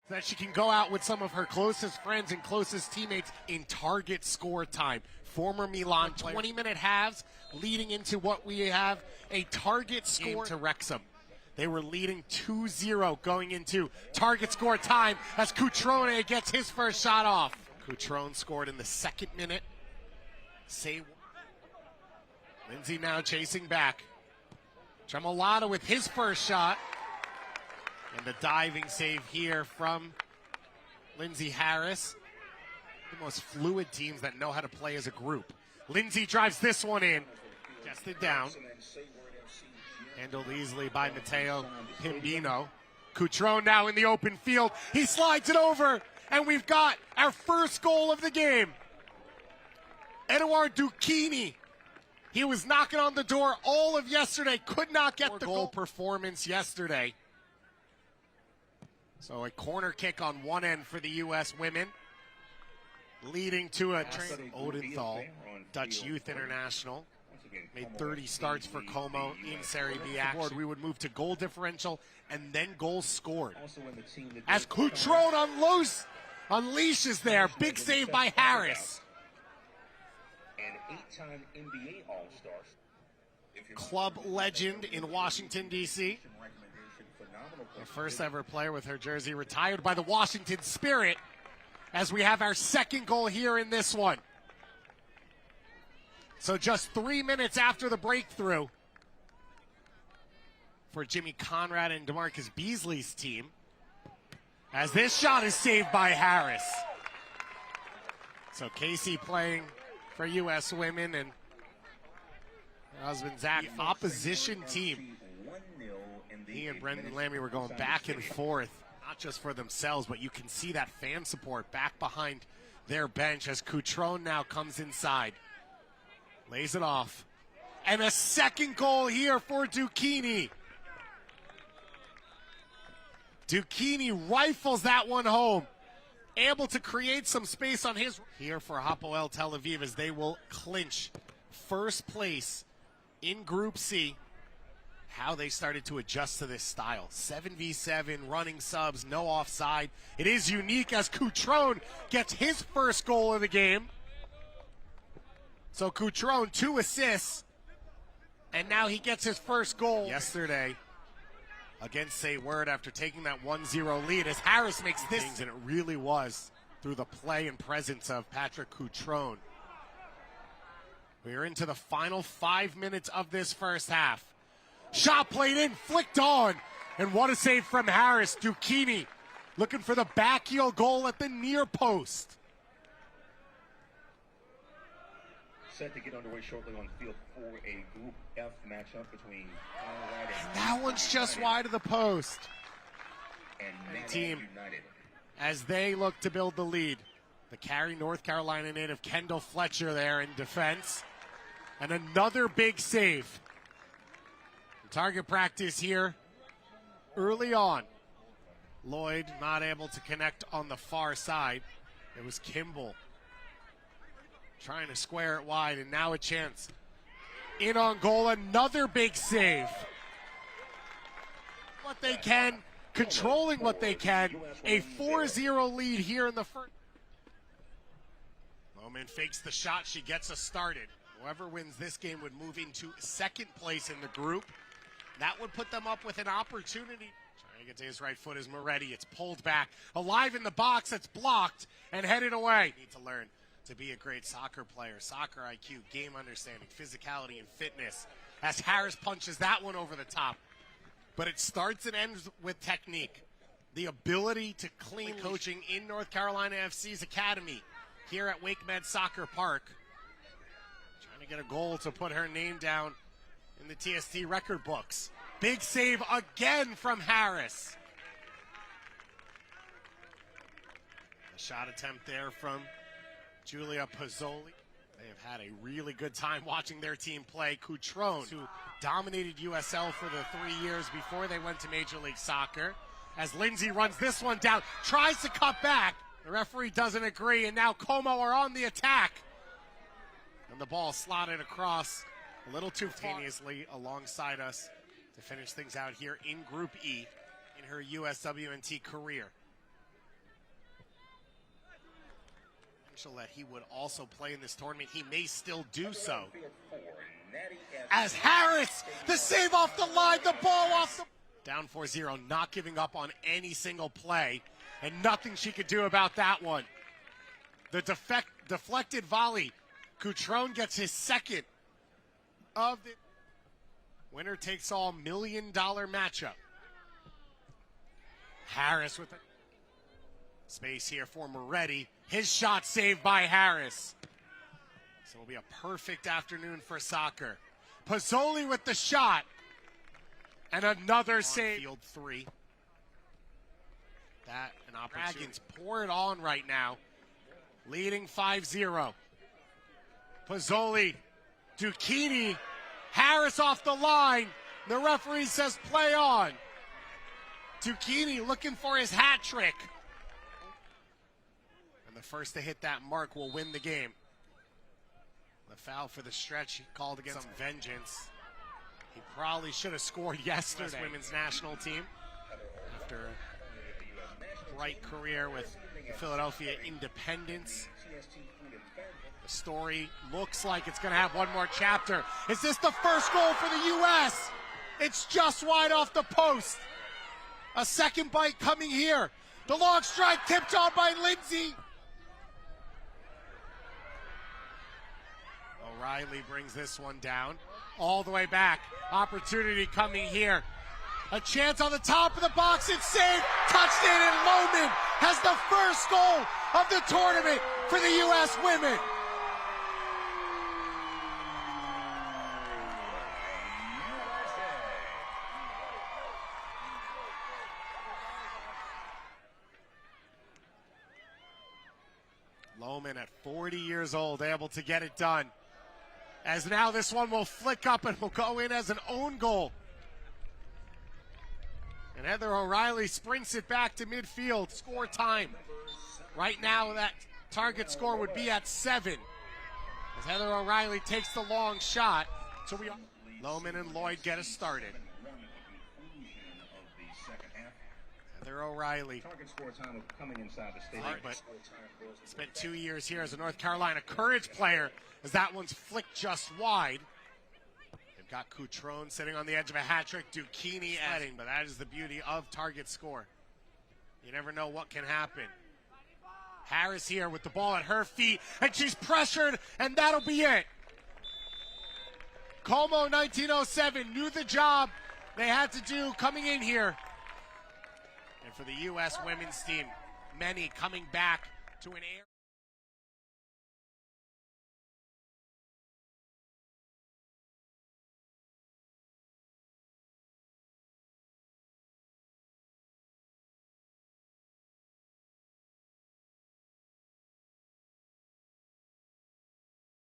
that she can go out with some of her closest friends and closest teammates in target score time. Former Milan 20-minute halves leading into what we have a target score to Wrexham. They were leading 2-0 going into target score time as Cutrone gets his first shot off. Cutrone scored in the 2nd minute. Lindsay now chasing back. Tremolata with his first shot. And the diving save here from Lindsay Harris. The most fluid teams that know how to play as a group. Lindsay drives this one in. Tested down. Handled easily by Matteo Pimbino. Cutrone now in the open field. He slides it over. And we've got our first goal of the game. Edouard Duchini. He was knocking on the door all of yesterday. Could not get the goal performance yesterday. So a corner kick on one end for the U.S. women, leading to a Odenthal, Dutch Youth International. Made 30 starts for Como in Serie B action. We would move to goal differential and then goals scored. As Cutrone unleashes there, big save by Harris. An 8-time NBA All-Star. Club legend in Washington, D.C. The first ever player with her jersey retired by the Washington Spirit, as we have our second goal here in this one. So just 3 minutes after the breakthrough for Jimmy Conrad and DeMarcus Beasley's team, as this shot is saved by Harris. So Casey playing for U.S. women, and her husband Zach, the opposition team. He and Brendan Lammy were going back and forth, not just for themselves, but you can see that fan support back behind their bench as Cutrone now comes inside. Lays it off. And a second goal here for Duchini. Duchini rifles that one home. Able to create some space on his here for Hapoel Tel Aviv as they will clinch first place in Group C. How they started to adjust to this style. 7v7, running subs, no offside. It is unique as Cutrone gets his first goal of the game. So Cutrone, 2 assists, and now he gets his first goal. Yesterday, against Say Word after taking that 1-0 lead as Harris makes this. And it really was through the play and presence of Patrick Cutrone. We're into the final 5 minutes of this first half. Shot played in, flicked on, and what a save from Harris. Duchini looking for the backheel goal at the near post. Set to get underway shortly on field for a Group F matchup between Colorado and that one's just wide of the post. And team as they look to build the lead. The Cary, North Carolina native Kendall Fletcher there in defense. And another big save. Target practice here early on. Lloyd not able to connect on the far side. It was Kimball trying to square it wide, and now a chance. In on goal, another big save. What they can, controlling what they can. A 4-0 lead here in the first. Bowman fakes the shot, she gets us started. Whoever wins this game would move into second place in the group. That would put them up with an opportunity. Trying to get to his right foot is Moretti. It's pulled back. Alive in the box. It's blocked and headed away. Need to learn to be a great soccer player. Soccer IQ, game understanding, physicality, and fitness. As Harris punches that one over the top. But it starts and ends with technique. The ability to clean coaching in North Carolina FC's academy here at Wake Med Soccer Park. Trying to get a goal to put her name down in the TST record books. Big save again from Harris. A shot attempt there from Julia Pozzoli. They have had a really good time watching their team play. Cutrone, who dominated USL for the 3 years before they went to Major League Soccer. As Lindsay runs this one down, tries to cut back. The referee doesn't agree, and now Como are on the attack. And the ball slotted across a little too spontaneously alongside us to finish things out here in Group E in her USWNT career. That he would also play in this tournament. He may still do so. As Harris, the save off the line, the ball off the... Down 4-0, not giving up on any single play, and nothing she could do about that one. The deflected volley. KRON gets his second of the... Winner takes all $1 million matchup. Harris with it. Space here for Moretti. His shot saved by Harris. So it'll be a perfect afternoon for soccer. Pozzoli with the shot. And another save. Field 3. That an opportunity. Dragons pour it on right now. Leading 5-0. Pozzoli. Duchini. Harris off the line. The referee says play on. Duchini looking for his hat trick. And the first to hit that mark will win the game. The foul for the stretch he called against some vengeance. He probably should have scored yesterday. Women's national team after a bright career with the Philadelphia Independence. The story looks like it's going to have one more chapter. Is this the first goal for the U.S.? It's just wide off the post. A second bite coming here. The long strike tipped on by Lindsay. O'Reilly brings this one down. All the way back. Opportunity coming here. A chance on the top of the box. It's saved. Touched in, and Lohman has the first goal of the tournament for the U.S. women. Lohman at 40 years old, able to get it done. As now this one will flick up and will go in as an own goal. And Heather O'Reilly sprints it back to midfield. Score time. Right now that target score would be at 7. As Heather O'Reilly takes the long shot. So Lohman and Lloyd get us started. Heather O'Reilly. Target score time of coming inside the stadium. But spent 2 years here as a North Carolina Courage player, as that one's flicked just wide. They've got KRON sitting on the edge of a hat trick. Duchini adding, but that is the beauty of target score. You never know what can happen. Harris here with the ball at her feet, and she's pressured, and that'll be it. Como 1907 knew the job they had to do coming in here. And for the U.S. women's team, many coming back to an air.